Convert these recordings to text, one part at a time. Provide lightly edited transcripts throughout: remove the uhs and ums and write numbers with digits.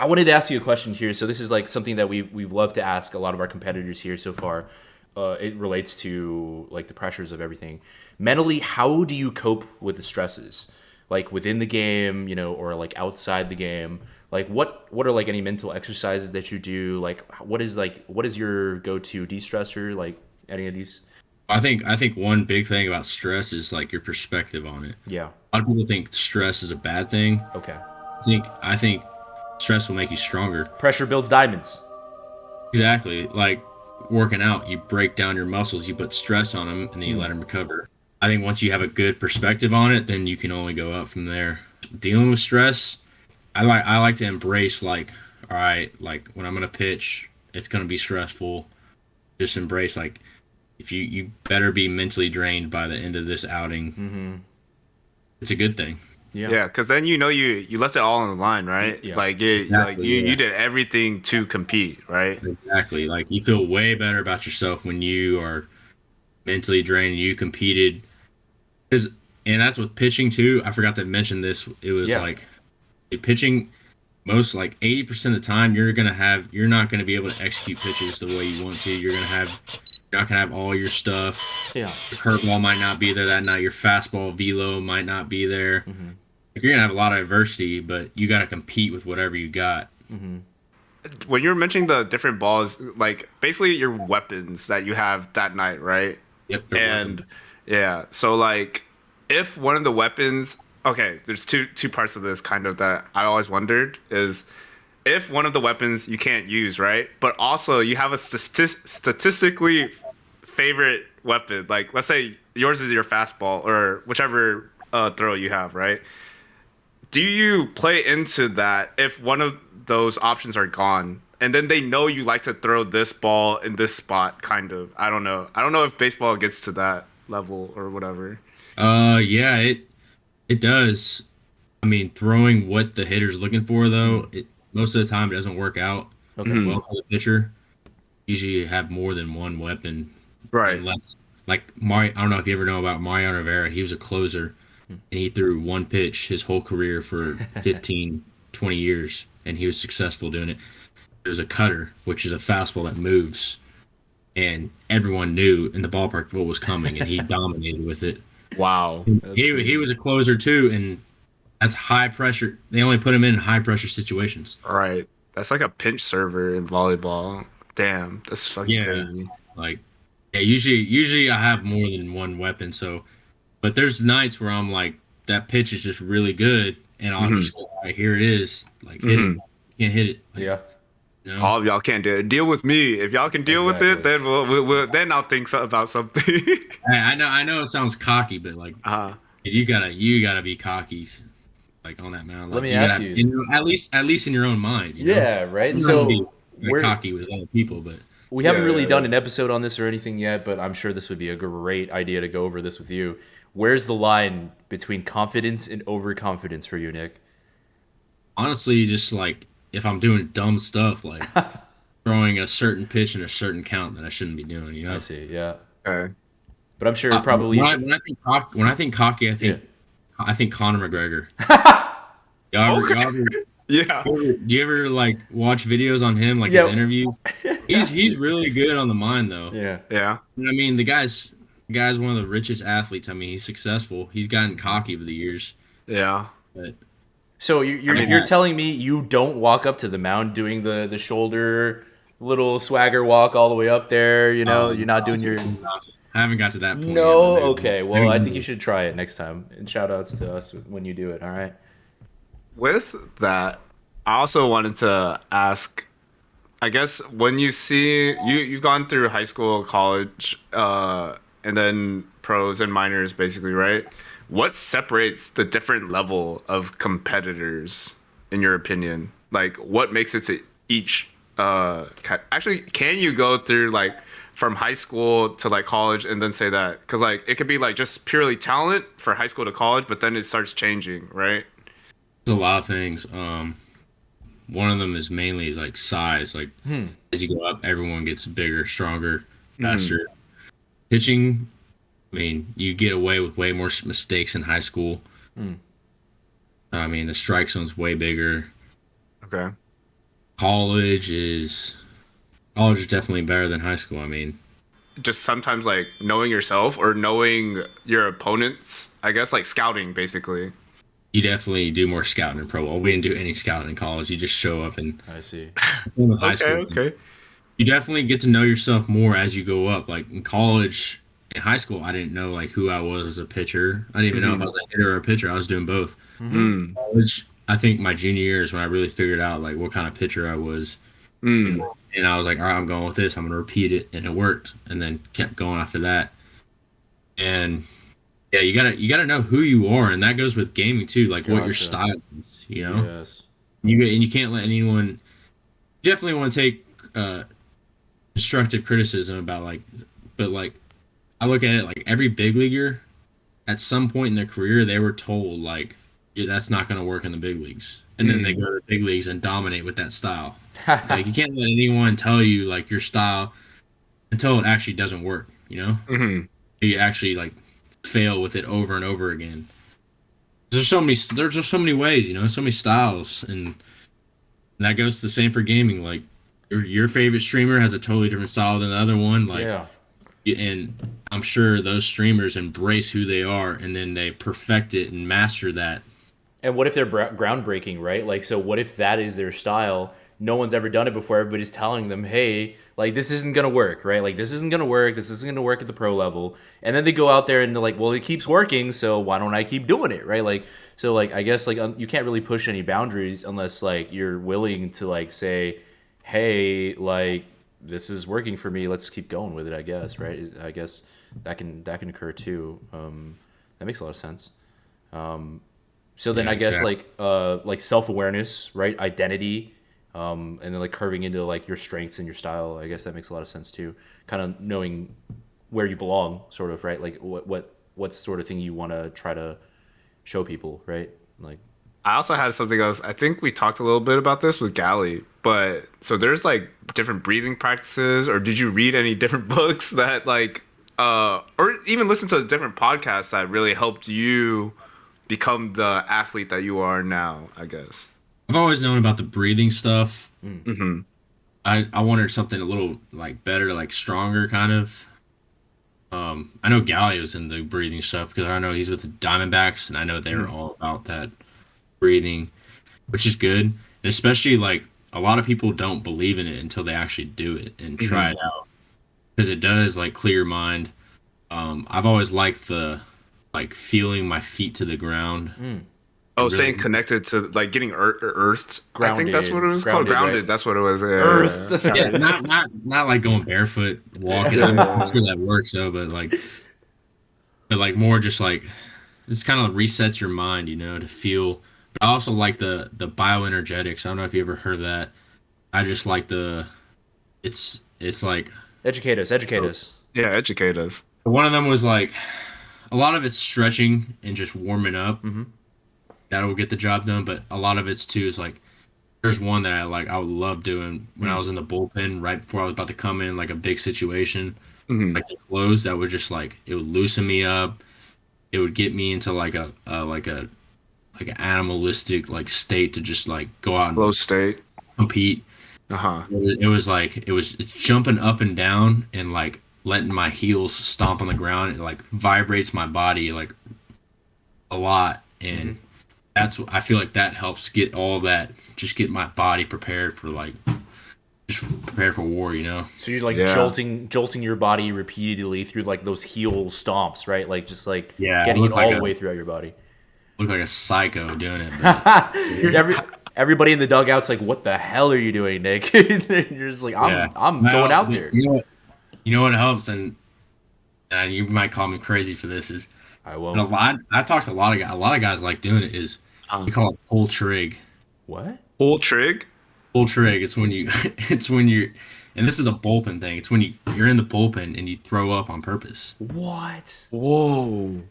I wanted to ask you a question here. So this is like something that we've loved to ask a lot of our competitors here so far. It relates to like the pressures of everything. Mentally, how do you cope with the stresses? Like within the game, or like outside the game? Like what are like any mental exercises that you do? What is your go-to de-stressor? Like any of these? I think one big thing about stress is like your perspective on it. Yeah. A lot of people think stress is a bad thing. Okay. I think stress will make you stronger. Pressure builds diamonds. Exactly. Like working out, you break down your muscles, you put stress on them, and then you Hmm. let them recover. I think once you have a good perspective on it, then you can only go up from there. Dealing with stress, I like to embrace like, all right, like when I'm gonna pitch, it's gonna be stressful. Just embrace like if you better be mentally drained by the end of this outing. Mm-hmm. It's a good thing. Yeah. Yeah, because then you left it all on the line, right? Yeah. Like Exactly. you Yeah. did everything to compete, right? Exactly. Like you feel way better about yourself when you are mentally drained. You competed, 'cause- and that's with pitching too. I forgot to mention this. It was Yeah. like pitching. Most like 80% of the time, you're not gonna be able to execute pitches the way you want to. You're not gonna have all your stuff. Yeah. Your curveball might not be there that night. Your fastball velo might not be there. Mm-hmm. Like, you're gonna have a lot of adversity, but you got to compete with whatever you got. Mm-hmm. When you were mentioning the different balls, like basically your weapons that you have that night, right? Yep. They're working. And yeah, so like if one of the weapons, okay, there's two parts of this kind of that I always wondered is if one of the weapons you can't use, right? But also you have a statistically favorite weapon, like let's say yours is your fastball or whichever throw you have, right? Do you play into that if one of those options are gone? And then they know you like to throw this ball in this spot, kind of. I don't know. I don't know if baseball gets to that level or whatever. Yeah, it does. I mean, throwing what the hitter's looking for though, it most of the time it doesn't work out Okay. Mhm. well for the pitcher. Usually you have more than one weapon, Right. unless like Mario. I don't know if you ever know about Mariano Rivera. He was a closer, and he threw one pitch his whole career for 15, 20 years, and he was successful doing it. It was a cutter, which is a fastball that moves, and everyone knew in the ballpark what was coming, and he dominated with it. Wow. That's He crazy. was a closer too, and that's high pressure. They only put him in high pressure situations. Right. That's like a pinch server in volleyball. Damn, that's fucking Yeah, crazy. like yeah. Usually I have more than one weapon. So, but there's nights where I'm like that pitch is just really good, and I'll Hmm. just go, all right, here it is. Like hit it. Hmm. Can't hit it. Like, Yeah. you know. All of y'all can't do it. Deal with me. If y'all can deal with it, Exactly. then then I'll think about something. I know it sounds cocky, but like uh, you gotta be cocky. Like on that mound, Let like me you ask gotta you. at least in your own mind, you know. Yeah. Right. You don't have to be So like, we're cocky with other people, but we yeah, haven't really yeah, done yeah. an episode on this or anything yet, but I'm sure this would be a great idea to go over this with you. Where's the line between confidence and overconfidence for you, Nick? honestly, just like if I'm doing dumb stuff, like throwing a certain pitch in a certain count that I shouldn't be doing, you I know. see. Yeah. Okay. But I'm sure probably you should. When I think cocky, Yeah. I think Conor McGregor. Okay. Y'all ever, Yeah. do you ever like watch videos on him, like his Yeah. interviews? He's really good on the mind though. Yeah. Yeah. I mean, the guy's one of the richest athletes. I mean, he's successful. He's gotten cocky over the years, Yeah. but So I you're mean, you're telling me you don't walk up to the mound doing the shoulder little swagger walk all the way up there? You're not doing your. I haven't got to that point yet. No. But Okay. Well, I think you should try it next time. And shout outs to us when you do it. All right. with that, I also wanted to ask. I guess when you see you've gone through high school, college, and then pros and minors, basically, right? What separates the different level of competitors, in your opinion? Like, what makes it to each? Actually, can you go through like from high school to like college and then say that? Because like it could be like just purely talent for high school to college, but then it starts changing, right? There's a lot of things. One of them is mainly like size. Like Hmm. as you go up, everyone gets bigger, stronger, Hmm. faster. Pitching, I mean, you get away with way more mistakes in high school. Hmm. I mean, the strike zone's way bigger. Okay. college is definitely better than high school. I mean, Just sometimes like knowing yourself or knowing your opponents, I guess, like scouting basically. you definitely do more scouting in pro ball. We didn't do any scouting in college. You just show up and I see. with high Okay, school. okay. You definitely get to know yourself more as you go up. Like in college, in high school, I didn't know like who I was as a pitcher. I didn't even know if I was a hitter or a pitcher. I was doing both. Mm. College, I think my junior year is when I really figured out like what kind of pitcher I was. Mm. And I was like, all right, I'm going with this. I'm going to repeat it, and it worked. And then kept going after that. And yeah, you gotta know who you are, and that goes with gaming too. Like what your Gotcha. style is. You know, Yes. you can't let anyone. You definitely want to take constructive criticism about like, but like I look at it like every big leaguer at some point in their career they were told like, yeah, that's not going to work in the big leagues, and then they go to the big leagues and dominate with that style. Like you can't let anyone tell you like your style until it actually doesn't work. You know, Mm-hmm. you actually like fail with it over and over again. There's just so many ways, you know, so many styles, and that goes the same for gaming. Like your favorite streamer has a totally different style than the other one. Like, Yeah. and I'm sure those streamers embrace who they are, and then they perfect it and master that. And what if they're groundbreaking, right? Like, so what if that is their style? No one's ever done it before. Everybody's telling them, hey, like, this isn't going to work, right? Like, this isn't going to work. This isn't going to work at the pro level. And then they go out there and they're like, well, it keeps working, so why don't I keep doing it, right? Like, so, like, I guess, like, you can't really push any boundaries unless, like, you're willing to, like, say, hey, like, this is working for me. Let's keep going with it, I guess, right? I guess that can occur, too. That makes a lot of sense. So then Yeah, I guess exactly. like self-awareness, right? Identity, and then like curving into like your strengths and your style. I guess that makes a lot of sense too. Kind of knowing where you belong, sort of, right? Like what sort of thing you want to try to show people, right? Like I also had something else. I think we talked a little bit about this with Gally, but so there's like different breathing practices, or did you read any different books that like, or even listen to different podcasts that really helped you become the athlete that you are now, I guess. I've always known about the breathing stuff. Mm-hmm. I wanted something a little like better, like stronger, kind of. I know Gallio's in the breathing stuff because I know he's with the Diamondbacks, and I know they were all about that breathing, which is good. And especially like a lot of people don't believe in it until they actually do it and try it out because it does like clear your mind. I've always liked the like feeling my feet to the ground. Oh, Really? saying connected to like getting earthed. I think that's Grounded. what it was called. Grounded, Grounded. right? That's what it was. Yeah, Earth. Yeah, not like going barefoot, walking. I'm sure that works though, but like more just like it's kind of resets your mind, you know, to feel. But I also like the bioenergetics. I don't know if you ever heard of that. I just like it's like Educate us. Educate us. Yeah, educate us. one of them was like a lot of it's stretching and just warming up. That'll get the job done, but a lot of it's too is like there's one that I would love doing when I was in the bullpen right before I was about to come in like a big situation. Like the close that would just like it would loosen me up. It would get me into like a like an animalistic like state to just like go out and Low state. compete. Uh-huh. It was like it's jumping up and down and like letting my heels stomp on the ground. It like vibrates my body like a lot, and that's I feel like that helps get all that just get my body prepared for like just prepared for war, you know. So you're like Yeah. jolting your body repeatedly through like those heel stomps, right? Like just like Yeah, I getting it look all like the a- way throughout your body. Look like a psycho doing it. But Everybody in the dugout's like, "What the hell are you doing, Nick?" You're just like, "I'm Well, going out there." You know what helps, and you might call me crazy for this is I and won't. I talked to a lot of guys. A lot of guys like doing it. Is we call it pull trig. What? Full trig. Pull trig. It's when you it's when you're and this is a bullpen thing. It's when you're in the bullpen and you throw up on purpose. What? Whoa.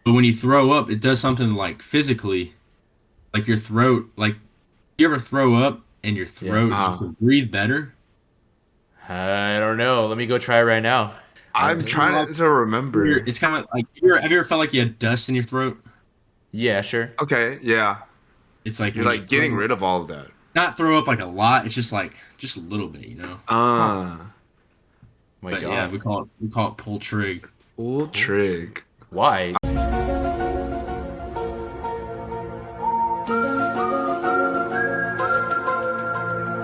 But when you throw up, it does something like physically, like your throat. Like you ever throw up and your throat you can breathe better. I don't know. Let me go try it right now. I'm trying to remember. It's kind of like have you ever felt like you had dust in your throat? Yeah, sure. Okay, yeah. It's like You're when you like getting throw- rid of all of that. not throw up like a lot. It's just like just a little bit, you know. Uh, My But God. yeah, we call it pull trig. Old trig. Why?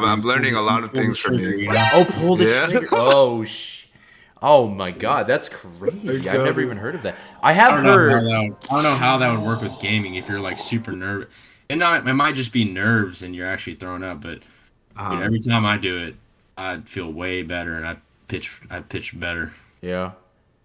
I'm learning a lot of Pull the things from trigger, you. you know. Oh, pull the Yeah. trigger. Oh my God, that's crazy. I've never even heard of that. I have heard. I don't know how that would work with gaming if you're like super nervous. And not it might just be nerves and you're actually throwing up, but dude, Uh, every time I do it, I feel way better and I pitch better. Yeah.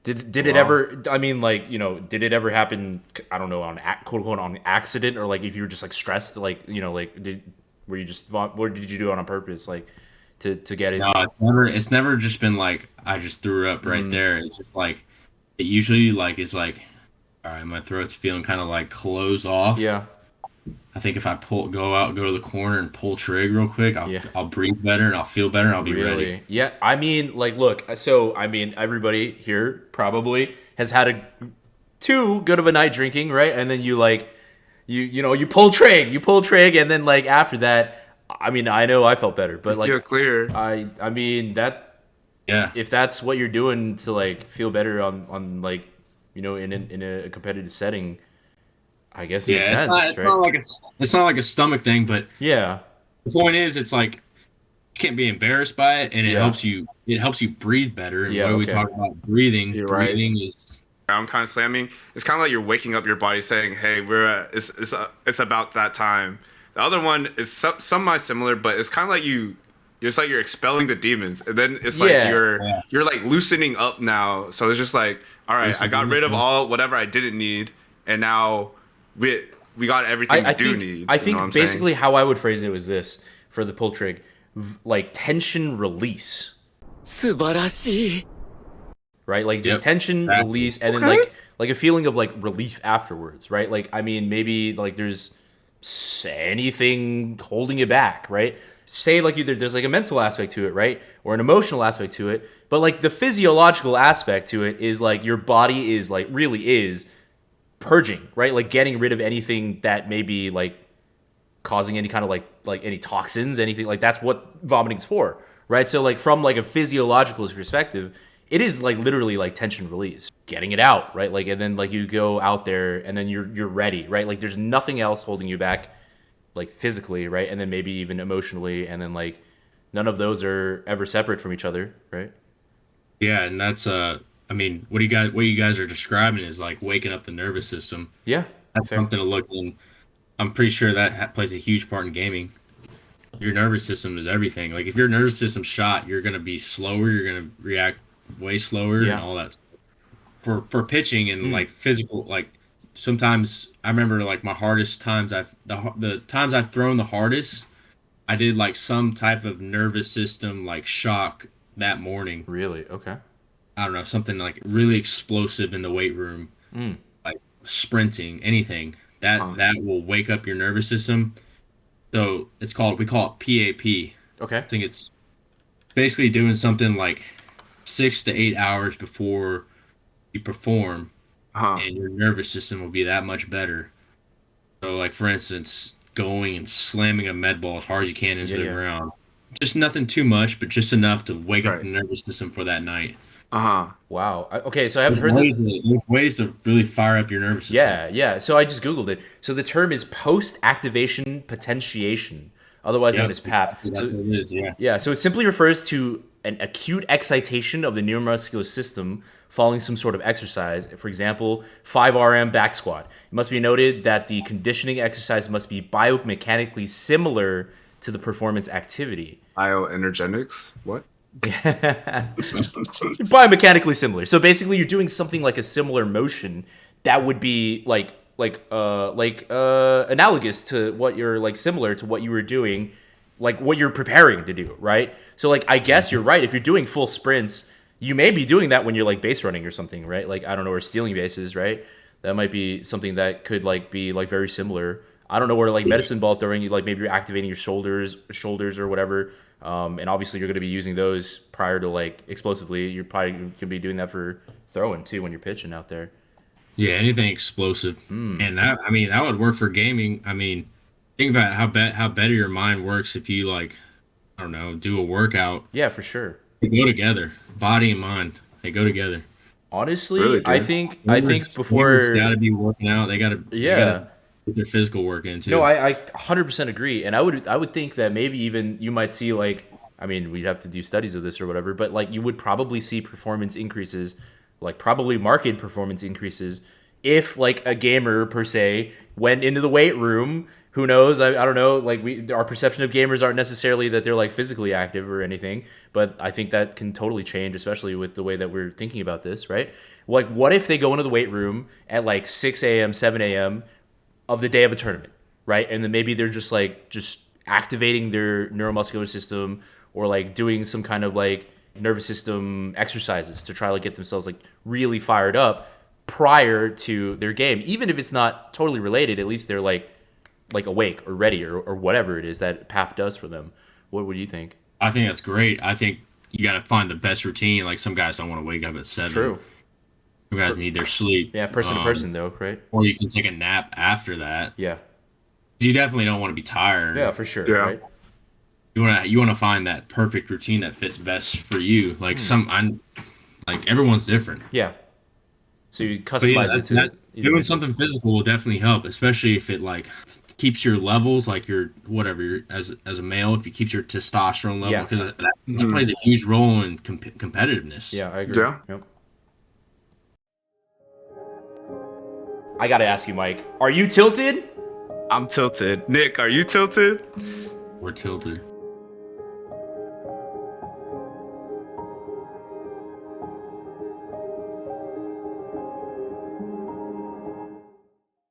Did it Wow. ever? I mean, like, did it ever happen? I don't know, on quote unquote on accident, or like if you were just like stressed, like like were you just what did you do it on purpose, like to get it? No, it's never just been like I just threw up right Mm, there. It's just like it usually like is like all right, my throat's feeling kind of like closed off. yeah. I think if I go to the corner and pull trig real quick, Yeah. I'll breathe better and I'll feel better and I'll be ready. Really? Yeah. I mean, like, look. So, I mean, everybody here probably has had a too good of a night drinking, right? And then you like, you pull trig, and then like after that, I mean, I know I felt better, but you feel like, clear. I mean that Yeah. if that's what you're doing to like feel better on like, in a competitive setting, I guess it Yeah, makes it's not sense, it's right? not like it's not like a stomach thing, but Yeah. the point is it's like you can't be embarrassed by it and Yeah. it helps you breathe better. And Yeah. what do we Okay. talk about breathing? You're right. Breathing is I'm kind of slamming. It's kind of like you're waking up your body saying, "Hey, it's about that time." The other one is semi similar, but it's kind of like it's like you're expelling the demons, and then it's like Yeah. Yeah. you're like loosening up now. So it's just like, all right, I got Loosening rid up, of yeah. all whatever I didn't need, and now we got everything I we do think need. I You know think what I'm saying? basically how I would phrase it was this for the pull trig, like tension release, 素晴らしい。right? Like just Yep, tension exactly. release, and then Okay. like a feeling of like relief afterwards, right? Like I mean maybe like there's anything holding you back, right? Say like either there's like a mental aspect to it, right, or an emotional aspect to it, but like the physiological aspect to it is like your body is like really is purging, right? Like getting rid of anything that may be like causing any kind of like any toxins, anything like that's what vomiting is for, right? So like from like a physiological perspective, it is like literally like tension release, getting it out, right? Like and then like you go out there and then you're ready, right? Like there's nothing else holding you back, like physically, right? And then maybe even emotionally, and then like none of those are ever separate from each other, right? Yeah, and that's I mean, what you guys are describing is like waking up the nervous system. Yeah, That's fair. something to look in. I'm pretty sure that plays a huge part in gaming. Your nervous system is everything. Like if your nervous system's shot, you're gonna be slower. You're gonna react way slower Yeah. and all that. For pitching and Mm. like physical, like sometimes I remember like my hardest times the times I've thrown the hardest, I did like some type of nervous system like shock that morning. Really? Okay. I don't know, something like really explosive in the weight room, Mm. like sprinting, anything that will wake up your nervous system. So we call it PAP. Okay. I think it's basically doing something like 6 to 8 hours before you perform, Huh. and your nervous system will be that much better. So, like for instance, going and slamming a med ball as hard as you can into Yeah, the yeah. ground. Just nothing too much, but just enough to wake up Right. the nervous system for that night. Uh-huh. Wow. Okay, so I haven't heard that. There's ways to really fire up your nervous system. Yeah, yeah. So I just Googled it. So the term is post-activation potentiation, otherwise known Yep. as PAP. That's So, what it is. Yeah. yeah, so it simply refers to an acute excitation of the neuromuscular system following some sort of exercise. For example, 5 RM back squat. It must be noted that the conditioning exercise must be biomechanically similar to the performance activity. Bioenergetics? What? Biomechanically similar. So basically, you're doing something like a similar motion that would be analogous to what you're like similar to what you were doing, like what you're preparing to do, right? So like I guess you're right. If you're doing full sprints, you may be doing that when you're like base running or something, right? Like I don't know, or stealing bases, right? That might be something that could like be like very similar. I don't know where like medicine ball throwing, you like maybe you're activating your shoulders or whatever. And obviously you're going to be using those prior to like explosively. You're probably going to be doing that for throwing too when you're pitching out there. Yeah, anything explosive. Hmm. And that, I mean, that would work for gaming. I mean, Think about how better your mind works if you like, I don't know, do a workout. Yeah, for sure. They go together, body and mind. They go together. Honestly, Really, I dude. think Gamers got before to be working out. They yeah. gotta put their physical work in too. No, I 100% agree, and I would think that maybe even you might see like, I mean, we'd have to do studies of this or whatever, but like you would probably see performance increases, like probably market performance increases, if like a gamer per se went into the weight room. Who knows? I don't know. Like our perception of gamers aren't necessarily that they're like physically active or anything, but I think that can totally change, especially with the way that we're thinking about this, right? Like, what if they go into the weight room at like 6 a.m., 7 a.m. of the day of a tournament, right? And then maybe they're just activating their neuromuscular system or like doing some kind of like nervous system exercises to try to get themselves like really fired up prior to their game. Even if it's not totally related, at least they're like awake or ready or whatever it is that PAP does for them. What would you think? I think that's great. I think you got to find the best routine. Like some guys don't want to wake up at 7. True. Some guys need their sleep. Yeah, person to person though, right? Or you can take a nap after that. Yeah. You definitely don't want to be tired. Yeah, for sure. Yeah. Right. You wanna find that perfect routine that fits best for you. Like like everyone's different. Yeah. So you But yeah, customize it to doing something physical will definitely help, especially if it like keeps your levels, like your whatever you're, as a male, if it keeps your testosterone level, Yeah. because that plays a huge role in competitiveness. Yeah, I agree. Yeah. Yep. I gotta ask you, Mike, are you tilted? I'm tilted. Nick, are you tilted? We're tilted.